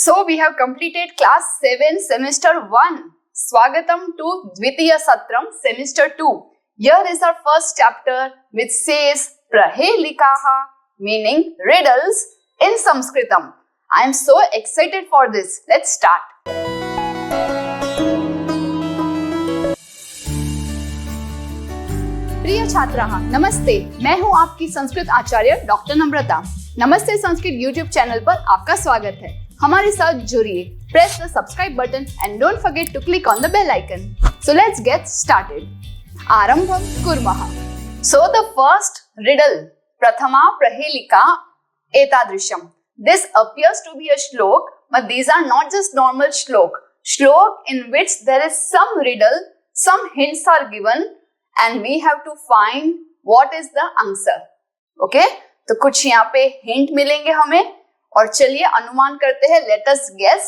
So we have completed class 7 semester 1. Swagatam to Dvitiya Satram semester 2. Here is our first chapter which says Prahelikaha, meaning riddles in Sanskritam. I am so excited for this. Let's start. प्रिय छात्राः नमस्ते, मैं हूं आपकी संस्कृत आचार्य doctor नम्रता। नमस्ते Sanskrit YouTube channel पर आपका स्वागत है। हमारे साथ जुड़िए। Press the subscribe button and don't forget to click on the bell icon. So let's get started. आरंभम कुर्मः। So the first riddle, Prathama प्रहेलिका एतादृशम। This appears to be a shlok, but these are not just normal shlok. Shlok in which there is some riddle, some hints are given, and we have to find what is the answer. Okay? तो कुछ यहाँ पे hint मिलेंगे हमें, और चलिए अनुमान करते हैं. Let us guess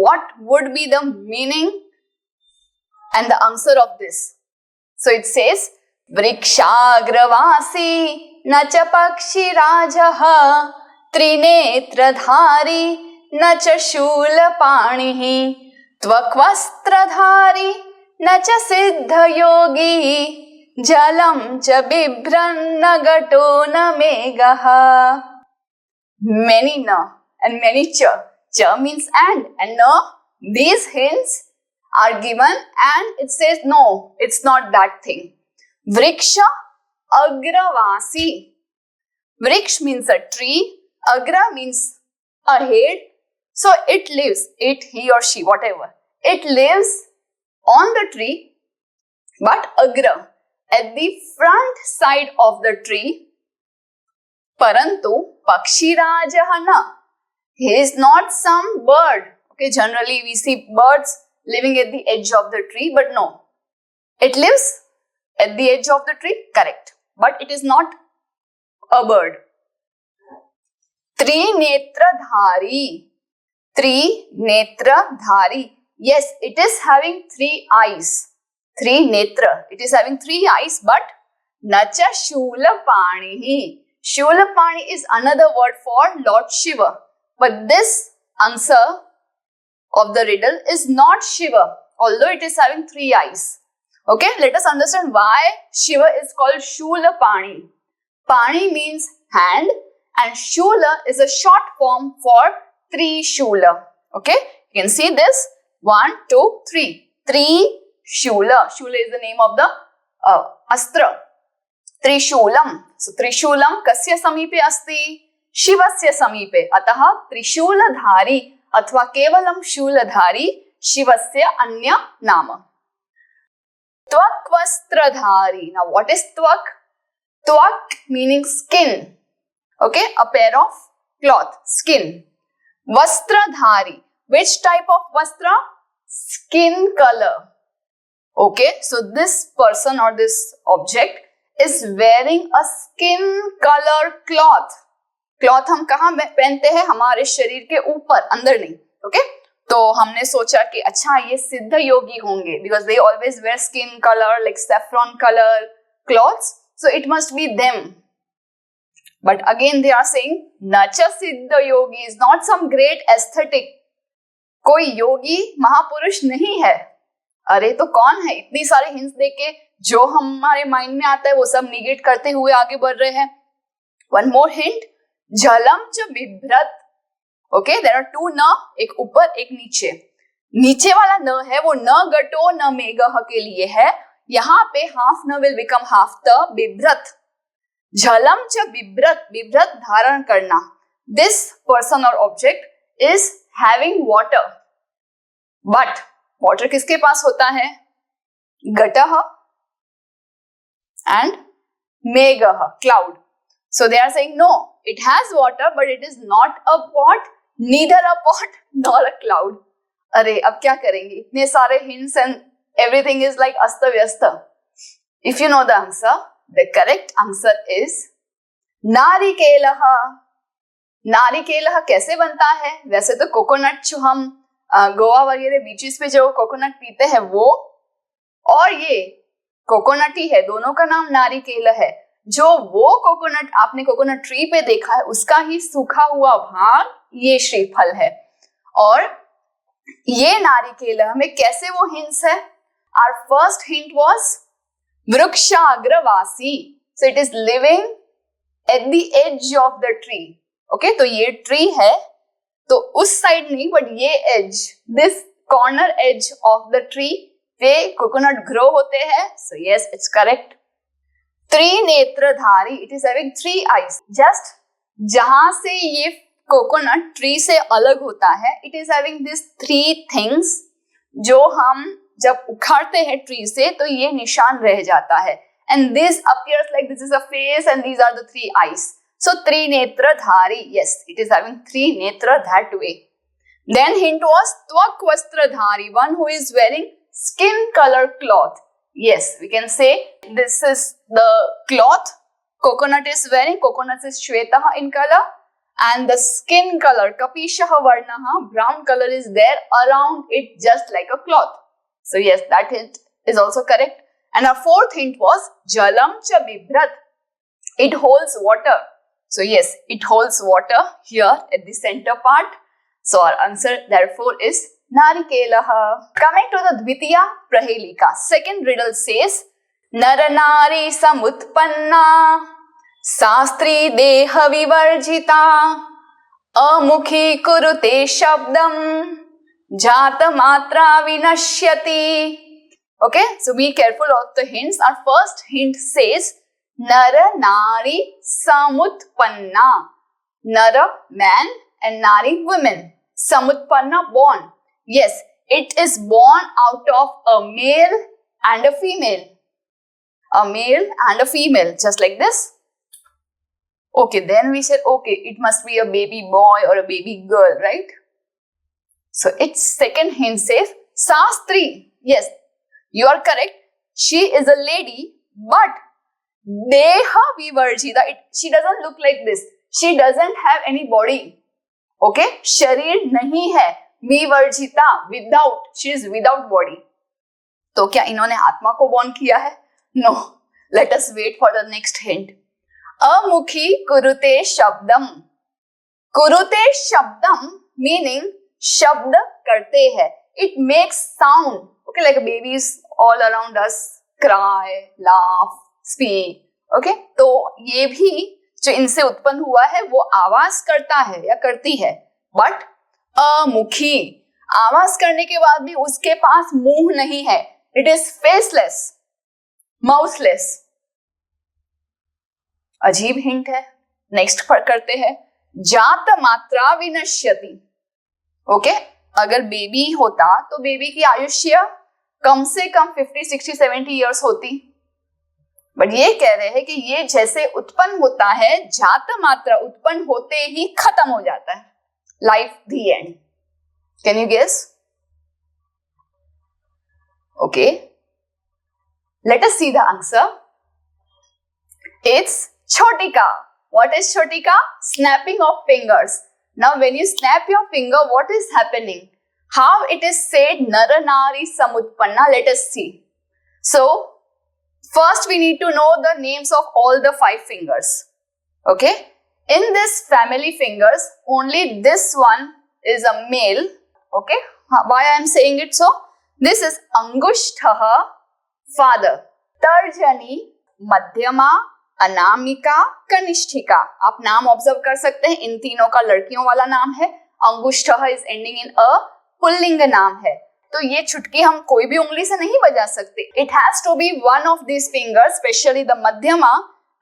what would be the meaning and the answer of this. So it says, वृक्षाग्रवासी न च पक्षिराजः त्रिनेत्रधारी न च शूलपाणिः त्वक्वस्त्रधारी न च सिद्धयोगी जलं च बिभ्रन्न घटो न मेघः. Many na and many cha. Cha means and na. These hints are given and it says no, it's not that thing. Vriksha agravasi. Vriksh means a tree. Agra means ahead. So it lives, it, he or she, whatever. It lives on the tree, but agra, at the front side of the tree. Parantu Pakshirajah na. He is not some bird. Okay, generally we see birds living at the edge of the tree, but no. It lives at the edge of the tree, correct. But it is not a bird. Trinetradhari. Trinetradhari. Yes, it is having 3 eyes. Trinetra. It is having 3 eyes, but Nacha Shulapanihi. Shulapani is another word for Lord Shiva. But this answer of the riddle is not Shiva, although it is having 3 eyes. Okay, let us understand why Shiva is called Shulapani. Pani means hand and Shula is a short form for Trishula. Okay, you can see this. 1, 2, 3. Trishula. Shula is the name of the astra. त्रिशूलम. सो त्रिशूलम कस्य समीपे अस्ति? शिवस्य समीपे. अतः त्रिशूलधारी अथवा केवलम शूलधारी शिवस्य अन्य नाम. त्वक वस्त्रधारी. Now what is त्वक? त्वक meaning skin. Okay, a pair of cloth, skin. Vastradhari. Which type of vastra? Skin color. Okay, so this person or this object is wearing a skin color cloth. Cloth हम कहाँ पहनते हैं? हमारे शरीर के ऊपर, अंदर नहीं. Okay? तो हमने सोचा कि अच्छा ये सिद्ध योगी होंगे because they always wear skin color like saffron color cloths. So it must be them. But again they are saying nacha siddha yogi is not some great aesthetic. कोई योगी महापुरुष नहीं है. अरे तो कौन है? इतनी सारे हिंट्स देके जो हमारे माइंड में आता है वो सब निगेट करते हुए आगे बढ़ रहे हैं. वन मोर हिंट, जलम च बिभ्रत. ओके, देयर आर 2 न, एक ऊपर एक नीचे. नीचे वाला न है वो न घटो न मेघः के लिए है. यहाँ पे हाफ न विल बिकम हाफ द. बिभ्रत. जलम च बिभ्रत. बिभ्रत धारण करना. दिस पर्सन और object is having water. But water किसके पास होता है? घटः and megah, cloud. So they are saying no, it has water but it is not a pot, neither a pot nor a cloud. अरे अब क्या करेंगे? इतने सारे hints and everything is like asta vyasta. If you know the answer, the correct answer is नारिकेलः. नारिकेलः कैसे बनता है? वैसे तो कोकोनट जो हम गोवा वगैरह बीचेस पे जो कोकोनट पीते हैं वो, और ये कोकोनट ही है, दोनों का नाम नारिकेल है. जो वो कोकोनट आपने कोकोनट ट्री पे देखा है उसका ही सूखा हुआ भाग ये श्रीफल है. और ये नारिकेल में कैसे वो हिंट्स है? आवर फर्स्ट हिंट वाज वृक्षाग्रवासी, so it is living at the edge of the tree. Okay, तो ये ट्री है तो उस साइड नहीं, बट ये edge, this corner edge of the tree पे कोकोनट ग्रो होते हैं. So yes, it's correct. त्रिनेत्रधारी, it is having 3 eyes. Just जहां से ये कोकोनट ट्री से अलग होता है, it is having this 3 things जो हम जब उखाड़ते हैं ट्री से तो ये निशान रह जाता है. And this appears like this is a face and these are the 3 eyes. So त्रिनेत्रधारी, yes, it is having 3 netra that way. Then hint was tvakvastradhari, one who is wearing skin color cloth. Yes, we can say this is the cloth coconut is wearing. Coconut is shwetah in color, and the skin color kapishah varnah, brown color is there around it just like a cloth. So yes, that hint is also correct. And our 4th hint was jalam cha bibhrat, it holds water. So yes, it holds water here at the center part. So our answer therefore is narikelah. Coming to the dvitiya prahelika, second riddle says naranari samutpanna sastri deha vivarjita amukhi kurute shabdam jata matra vinashyati. Okay, so be careful of the hints. Our first hint says Nara Nari Samutpanna. Nara man and Nari women. Samutpanna born. Yes, it is born out of a male and a female. A male and a female, just like this. Okay, then we said, okay, it must be a baby boy or a baby girl, right? So its second hint says Sastri. Yes, you are correct. She is a lady, but Deha Vivarjita, she doesn't look like this. She doesn't have any body. Okay? शरीर नहीं है. Vivarjita, without. She is without body. तो क्या इन्होंने आत्मा को born किया है? No. Let us wait for the next hint. Amukhi kurute shabdam. Kurute shabdam meaning शब्द करते हैं. It makes sound. Okay, like babies all around us cry, laugh, speak. Okay, तो ये भी जो इनसे उत्पन्न हुआ है वो आवाज करता है या करती है, बट अमुखी, आवाज करने के बाद भी उसके पास मुंह नहीं है. It is faceless, mouthless. अजीब हिंट है. नेक्स्ट पर करते हैं. जात मात्रा विनश्यति. ओके, अगर बेबी होता तो बेबी की आयुष्य कम से कम 50, 60, 70 ईयर्स होती. बट ये कह रहे हैं कि ये जैसे उत्पन्न होता है, जात मात्रा उत्पन्न होते ही खत्म हो जाता है. Life the end. Can you guess? Okay, let us see the answer. It's छोटिका. व्हाट इज छोटिका? Snapping off fingers. Now when you snap your finger, what is happening? How it is said नर नारी samutpanna? Let us see. So first we need to know the names of all the 5 fingers. Okay, in this family fingers only this one is a male. Okay, why I am saying it so? This is Angushtha, father. Tarjani, Madhyama, Anamika, Kanishthika. आप नाम observe कर सकते हैं. इन तीनों का लड़कियों वाला नाम है. Angushtha is ending in a pulling नाम है. तो ये चुटकी हम कोई भी उंगली से नहीं बजा सकते. It has to be one of this fingers, specially the मध्यमा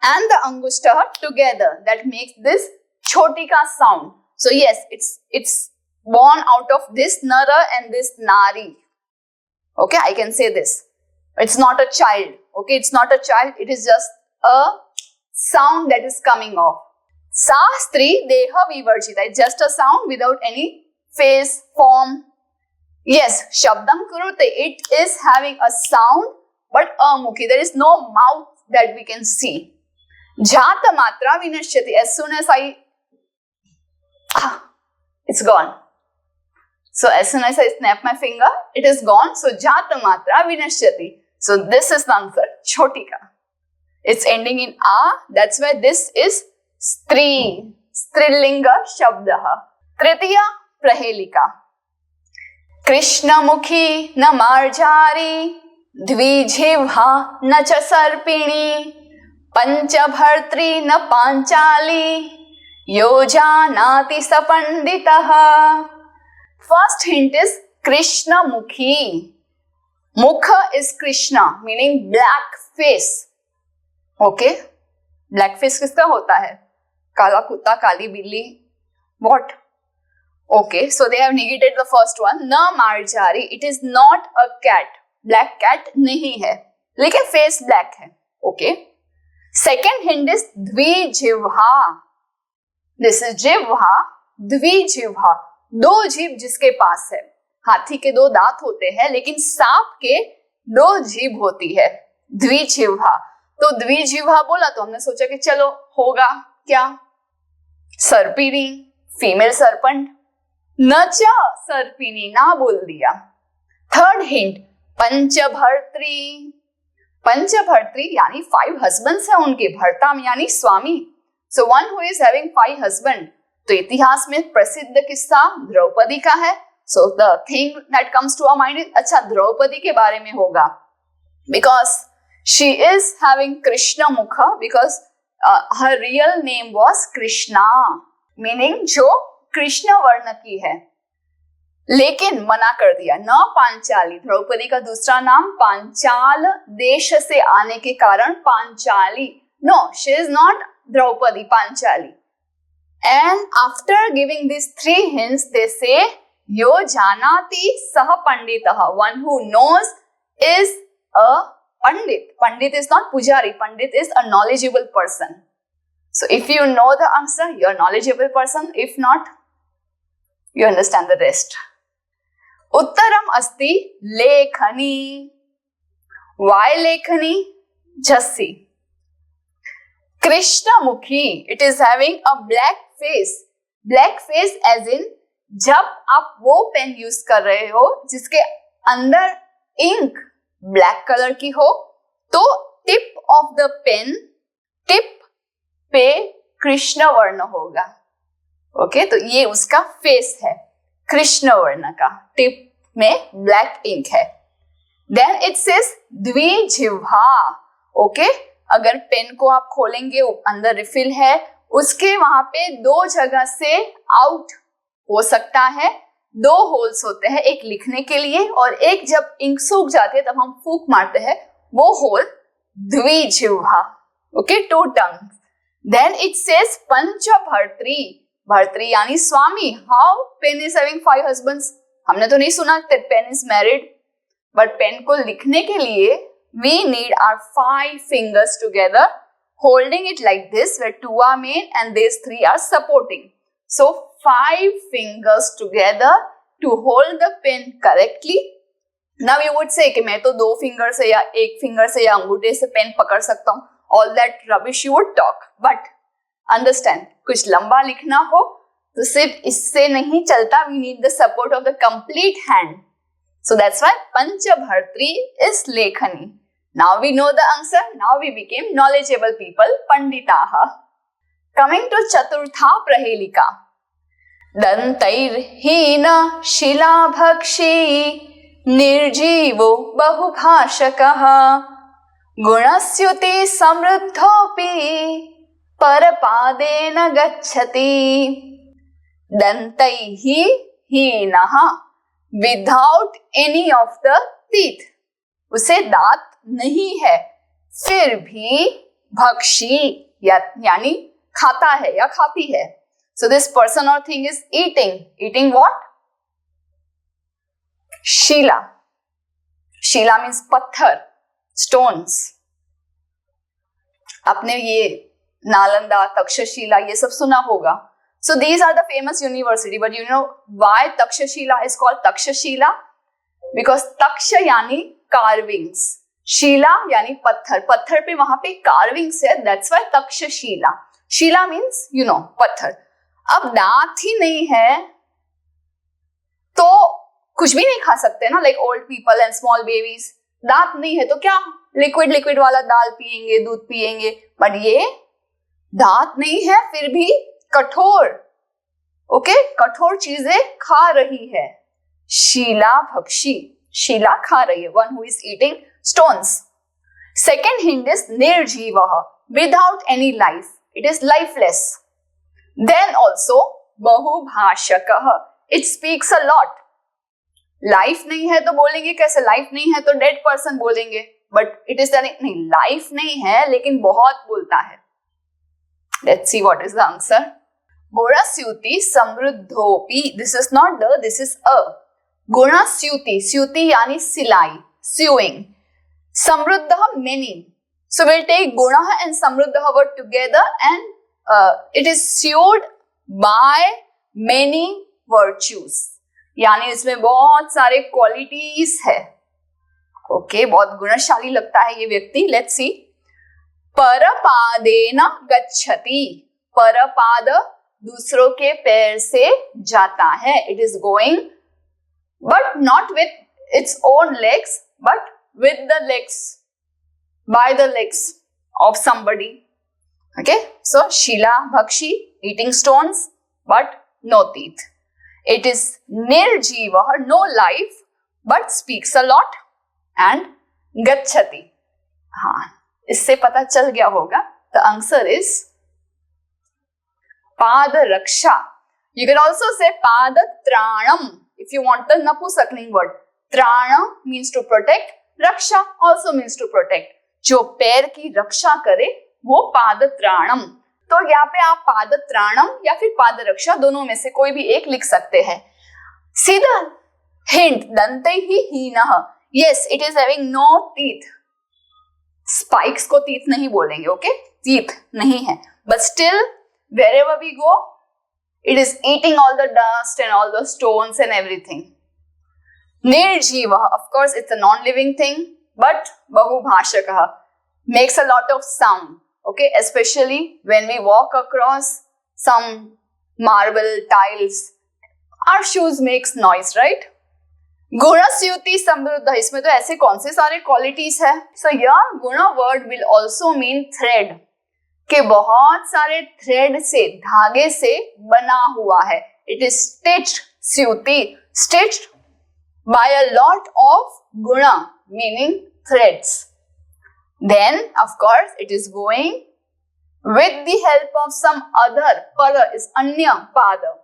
एंड द अंगुष्ठा टुगेदर, दैट मेक्स दिस छोटिका sound. So yes, it's born out of this nara and this nari. Okay, I can say this. It's not a child. Okay, it's not a child. It is just a sound that is coming off. Sastri deha vivarjita. It's just a sound without any face, form. Yes, shabdam kurute. It is having a sound, but amukhi. There is no mouth that we can see. Jata matra vinashyati. As soon as it's gone. So as soon as I snap my finger, it is gone. So jata matra vinashyati. So this is the answer. Chotika. It's ending in a. That's why this is stri. Strilinga shabdah. Tritiya prahelika. कृष्णमुखी न मार्जारी, द्विजिह्वा न च सर्पिणी, पंचभर्त्री न पांचाली, यो जानाति स पंडितः. First hint is कृष्णमुखी. Mukha is Krishna, meaning black face. Okay? Black face किसका होता है? काला कुत्ता, काली बिल्ली. What? Okay, so they have negated the first one. Na marjari, it is not a cat. Black cat नहीं है, लेकिन face black है. Okay. Second hint is द्विजिह्वा. This is जिह्वा, द्विजिह्वा. दो जीभ जिसके पास है. हाथी के दो दांत होते हैं, लेकिन सांप के दो जीभ होती है. द्विजिह्वा. तो द्विजिह्वा बोला तो हमने सोचा कि चलो होगा क्या? सर्पिणी, फीमेल सर्पेंट. न च सर्पिणी, ना बोल दिया. Third hint पंचभर्त्री. पंचभर्त्री यानी 5 हस्बैंड्स हैं उनके. भर्ता यानी स्वामी. So one who is having 5 husband. तो इतिहास में प्रसिद्ध किस्सा द्रौपदी का है. So the thing that comes to our mind is, अच्छा द्रौपदी के बारे में होगा, बिकॉज शी इज हैविंग कृष्ण मुख, because her real name was Krishna, meaning जो कृष्ण वर्ण की है. लेकिन मना कर दिया. न पांचाली, द्रौपदी का दूसरा नाम पांचाल देश से आने के कारण Panchali. No, she is not Draupadi, Panchali. And after giving this 3 hints they say यो जानाति सह पंडितः. One who knows is a pandit. Pandit is not pujari. Pandit is a knowledgeable person. So if you know the answer, you are a knowledgeable person. If not, you understand the rest. Uttaram asti lekhani. Why lekhani? Just see. Krishnamukhi, it is having a black face. Black face as in जब आप वो pen use कर रहे हो जिसके अंदर ink black colour की हो, तो tip of the pen, tip पे कृष्ण वर्ण होगा. ओके, तो ये उसका फेस है कृष्ण वर्ण का. टिप में ब्लैक इंक है. देन इट सेज द्विजिह्वा. ओके, अगर पेन को आप खोलेंगे, अंदर रिफिल है, उसके वहां पे 2 जगह से आउट हो सकता है. 2 होल्स होते हैं, एक लिखने के लिए और एक जब इंक सूख जाती है तब हम फूंक मारते हैं, वो होल द्विजिह्वा. Okay, 2 tongue. Then it says पंचभर्त्री. भर्त्री यानी स्वामी. How pen is having 5 husbands? हमने तो नहीं सुना that pen is married, but pen को लिखने के लिए we need our 5 fingers together, holding it like this, where 2 are main and these 3 are supporting. So 5 fingers together to hold the pen correctly. Now you would say कि मैं तो 2 finger से या 1 finger से या अंगूठे से पेन पकड़ सकता हूँ. All that rubbish you would talk. But understand, कुछ लंबा लिखना हो तो सिर्फ इससे नहीं चलता. We need the support of the complete hand. So that's why Panchabhartri is Lekhani. Now we know the answer. Now we became knowledgeable people, Panditaha. Coming to Chaturtha Prahelika. Dantairhina Shilabhakshi Nirjivo Bahubhashakaha Gunasyuti Samruddhopi Parapadena Gacchati. Dantaihi Hinaha, without any of the teeth. उसे दांत नहीं है, फिर भी भक्षी यानी खाता है या खाती है. So this person or thing is eating. Eating what? Shila. Shila means पत्थर, stones. आपने ये नालंदा, तक्षशिला ये सब सुना होगा. So these are the famous university, but you know why Takshashila is called Takshashila? Because Taksha यानी carvings, शीला यानी पत्थर, पत्थर पे वहां पे carvings है, that's why Takshashila. Sheila means you know पत्थर. अब दांत ही नहीं है तो कुछ भी नहीं खा सकते ना, like old people and small babies. दांत नहीं है तो क्या लिक्विड वाला दाल पिएंगे, दूध पिएंगे, बट ये दांत नहीं है फिर भी कठोर, ओके, कठोर चीजें खा रही है. शीला भक्षी, शीला खा रही है, one who is eating stones. Second hint is nirjivah, without any life. It is lifeless. Then also bahubhashakah, it speaks a lot. Life नहीं है तो बोलेंगे कैसे? Life नहीं है तो dead person बोलेंगे. But it is नहीं, life नहीं है लेकिन बहुत बोलता है. Let's see what is the answer. गुणास्युति समृद्धोपि. This is not the, this is a. गुणास्युति, स्युति यानी सिलाई, sewing. Samruddha, many. So we'll take Guna and Samruddha word together, and it is sewed by many virtues. यानी इसमें बहुत सारे qualities है. Okay, बहुत गुणशाली लगता है ये व्यक्ति. Let's see. परपादेन गच्छति. परपाद दूसरों के पैर से जाता है. It is going, but not with its own legs, but with the legs, by the legs of somebody. Okay, so Shila Bhakshi, eating stones, but no teeth. It is nirjiva, no life, but speaks a lot, and gacchati. हाँ, इससे पता चल गया होगा. The answer is पाद रक्षा. You can also say पाद tranam if you want the napusakling word. Trana means to protect. Raksha also means to protect. जो पैर की रक्षा करे वो पादत्राणम. तो यहाँ पे आप पादत्राणम या फिर पाद रक्षा दोनों में से कोई भी एक लिख सकते हैं. सीधा हिंट, दंते ही हीनः. Yes, it is having no teeth. Spikes को टीथ नहीं बोलेंगे. ओके, टीथ नहीं है, but still wherever we go it is eating all the dust and all the stones and everything. Nirjiva, of course, it's a non-living thing, but bahubhashakah makes a lot of sound. Okay, especially when we walk across some marble tiles, our shoes makes noise, right? Gunasyuti samruddha, इसमें तो ऐसे कौन से सारे qualities है. So your guna word will also mean thread, कि बहुत सारे thread से, धागे से बना हुआ है. It is stitched, syuti, stitched by a lot of guna, meaning threads. Then of course it is going with the help of some other. Para is anya pada.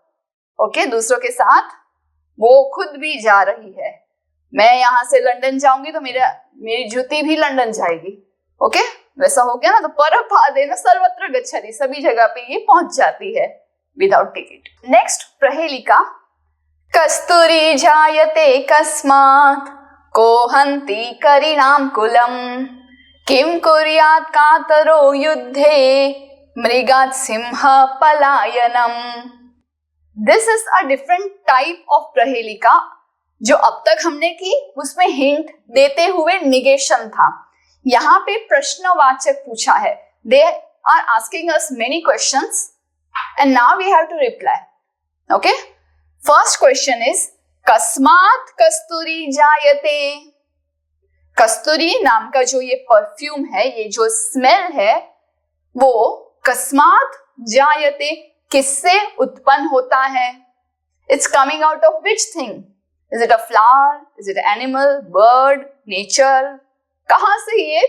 Okay, दूसरों के साथ वो खुद भी जा रही है. मैं यहाँ से लंदन जाऊंगी तो मेरी जूती भी लंदन जाएगी. ओके, वैसा हो गया ना. तो परपादेन सर्वत्र गच्छति, सभी जगह पे ये पहुंच जाती है विदाउट टिकट. नेक्स्ट प्रहेलिका. कस्तूरी जायते कस्मात् को हन्ति करिणां कुलम् किं कुर्यात् कातरो युद्धे मृगात् सिंह पलायनम्. This is a different type of प्रहेलिका. जो अब तक हमने की उसमें हिंट देते हुए निगेशन था. यहाँ पे प्रश्नवाचक पूछा है. They are asking us many questions and now we have to reply. Okay, first question is कस्मात् कस्तूरी जायते. कस्तूरी नाम का जो ये परफ्यूम है, ये जो स्मेल है, वो कस्मात् जायते, किससे उत्पन्न होता है. It's coming out of which thing? Is it a flower? Is it animal, bird, nature? कहां से ये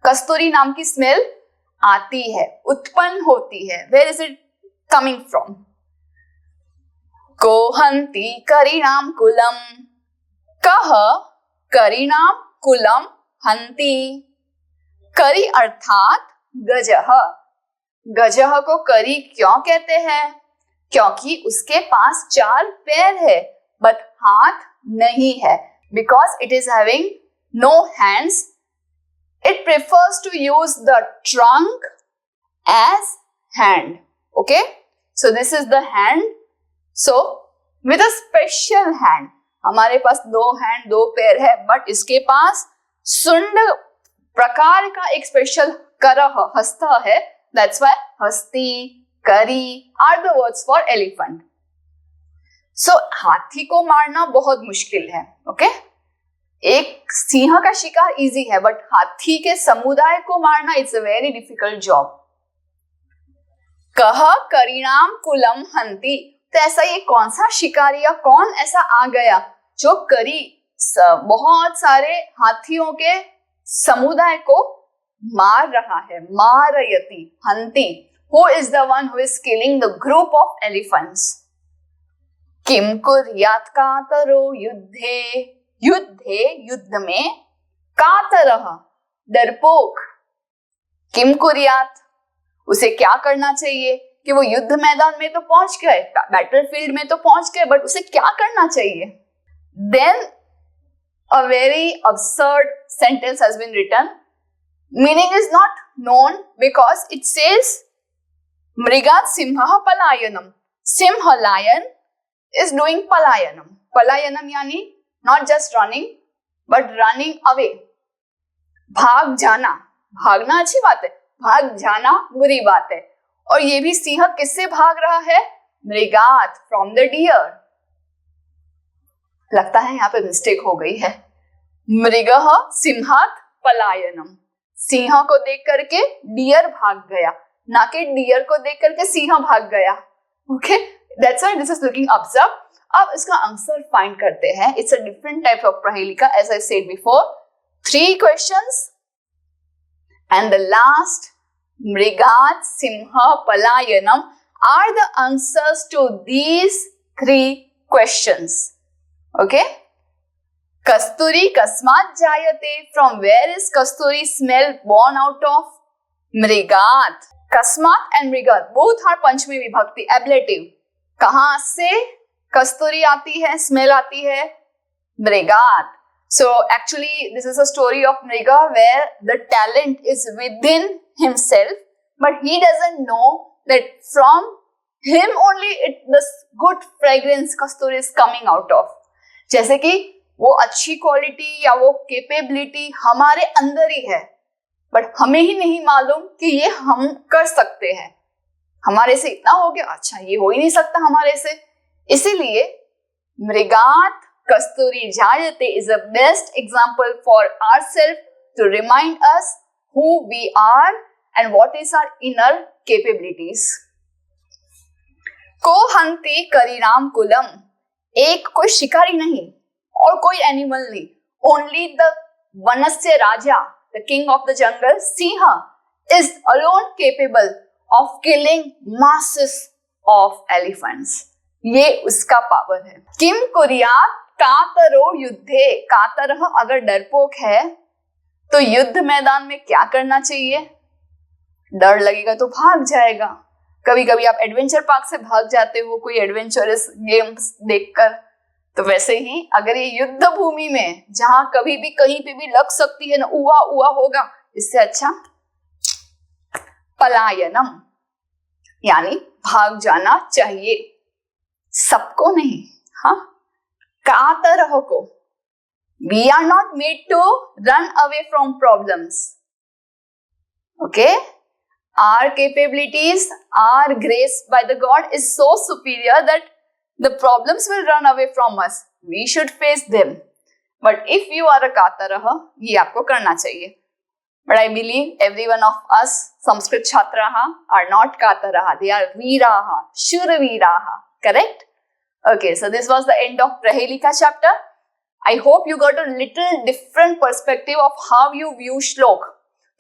कस्तूरी नाम की स्मेल आती है, उत्पन्न होती है? Where is it coming from? को हन्ति करिणां कुलम्. कह करिणां कुलम् हन्ति. करी अर्थात गजः. गजः को करी क्यों कहते हैं? क्योंकि उसके पास 4 पैर है बट हाथ नहीं है. Because it is having no hands, it prefers to use the trunk as hand. Okay, so this is the hand. So with a special hand, हमारे पास 2 हैंड 2 पैर है, बट इसके पास सुंड प्रकार का एक स्पेशल करह, हस्त है. That's why हस्ती, करी are the words for elephant. So हाथी को मारना बहुत मुश्किल है. Okay, एक सिंह का शिकार इजी है, बट हाथी के समुदाय को मारना it's a very difficult job. कह करिणां कुलम् हन्ति. तो ऐसा ये कौन सा शिकारी या कौन ऐसा आ गया जो बहुत सारे हाथियों के समुदाय को मार रहा है, मारयति, हंति। Who is the one who is killing the group of elephants? किम कुर्यात् कातरो युद्धे, युद्धे युद्ध में, कातरः डरपोक, किम कुर्यात् उसे क्या करना चाहिए कि वो युद्ध मैदान में तो पहुंच गए, बैटलफील्ड में तो पहुंच गए, बट उसे क्या करना चाहिए? Then a very absurd sentence has been written. Meaning is not known because it says Mrigat Simha Palayanam. Simha, lion, is doing Palayanam. Palayanam yani not just running but running away. भाग जाना, भागना अच्छी बात है, भाग जाना बुरी बात है। और ये भी सिंह किससे भाग रहा है? मृगात, फ्रॉम द डियर। लगता है यहाँ पे मिस्टेक हो गई है। मृगः सिंहात पलायनम, सिंह को देख करके डियर भाग गया, ना कि डियर को देख करके सिंह भाग गया। Okay, that's why this is looking absurd. अब इसका आंसर फाइंड करते हैं। It's a different type of पहेलिका, as I said before, 3 questions and the last Mrigat Simha Palayanam are the answers to these 3 questions. Okay? Kasturi kasmat jayate, from where is Kasturi smell born out of? Mrigat. Kasmat and Mrigat both are Panchami Vibhakti, ablative. कहाँ से कस्तूरी आती है, smell आती है? Mrigat. So actually this is a story of Mriga where the talent is within himself, but he doesn't know that from him only the good fragrance kasturi is coming out of. जैसे कि वो अच्छी quality या वो capability हमारे अंदर ही है, but हमें ही नहीं मालूम कि ये हम कर सकते हैं। हमारे से इतना हो गया, अच्छा ये हो ही नहीं सकता हमारे से। इसीलिए मृगात कस्तूरी जायते is a best example for ourselves to remind us who we are and what is our inner capabilities. को हंति करिराम कुलम, एक कोई शिकारी नहीं और कोई एनिमल नहीं, only the वनस्य राजा, the king of the jungle, Singh, is alone capable of killing masses of elephants. ये उसका पावर है। किम कुर्यात् कातरो युद्धे, कातरः अगर डरपोक है तो युद्ध मैदान में क्या करना चाहिए? डर लगेगा तो भाग जाएगा। कभी कभी आप एडवेंचर पार्क से भाग जाते हो कोई एडवेंचरस गेम्स देखकर, तो वैसे ही अगर ये युद्ध भूमि में जहां कभी भी कहीं पे भी लग सकती है ना, उआ उआ होगा, इससे अच्छा पलायनम यानी भाग जाना चाहिए, सबको नहीं। हाँ, कातरह को, we are not made to run away from problems. Okay, our capabilities, our grace by the God is so superior that the problems will run away from us. We should face them. But if you are a कातरह, ये आपको करना चाहिए। But I believe every one of us Sanskrit Chhatraha are not Kataraha. They are Veeraha, Shurveeraha. Correct? Okay, so this was the end of Prahelika chapter. I hope you got a little different perspective of how you view श्लोक.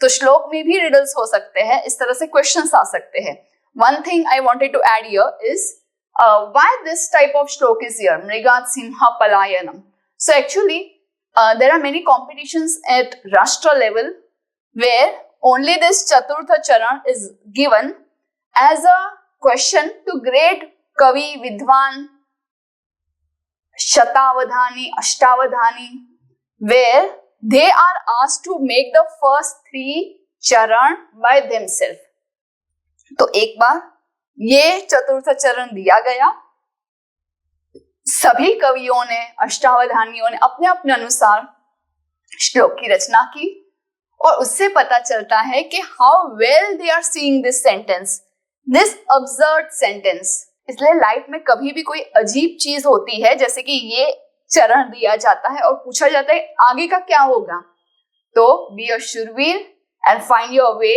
तो श्लोक में भी riddles हो सकते हैं, इस तरह से questions आ सकते हैं. One thing I wanted to add here is why this type of श्लोक is here, Mrigat Simha Palayanam. So actually there are many competitions at Rashtra level where only this Chaturtha Charan is given as a question to great Kavi, Vidwan, Shatavadhani, Ashtavadhani, where they are asked to make the first 3 charan by themselves. तो एक बार ये चतुर्थ चरण दिया गया, सभी कवियों ने, अष्टावधानियों ने अपने अपने अनुसार श्लोक की रचना की, और उससे पता चलता है कि how well they are seeing this sentence, this absurd sentence. इसलिए लाइफ में कभी भी कोई अजीब चीज होती है, जैसे कि ये चरण दिया जाता है और पूछा जाता है आगे का क्या होगा, तो बी अ शूरवीर and find your way.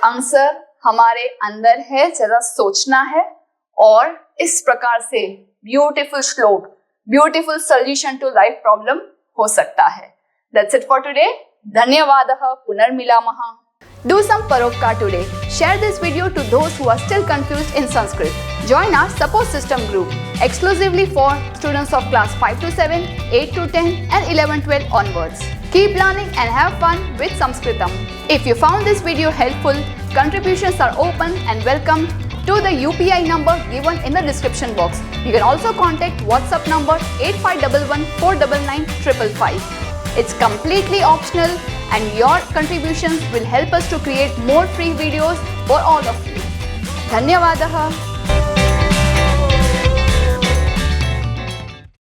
Answer हमारे अंदर है, जरा सोचना है और इस प्रकार से ब्यूटीफुल श्लोक, beautiful solution to life problem हो सकता है. That's it for today. धन्यवादः. पुनर्मिलामः. Do some Parokar today. Share this video to those who are still confused in Sanskrit. Join our support system group exclusively for students of class 5 to 7, 8 to 10 and 11-12 onwards. Keep learning and have fun with Sanskritam. If you found this video helpful, contributions are open and welcome to the UPI number given in the description box. You can also contact WhatsApp number 8511 499 555. It's completely optional and your contributions will help us to create more free videos for all of you. धन्यवादः.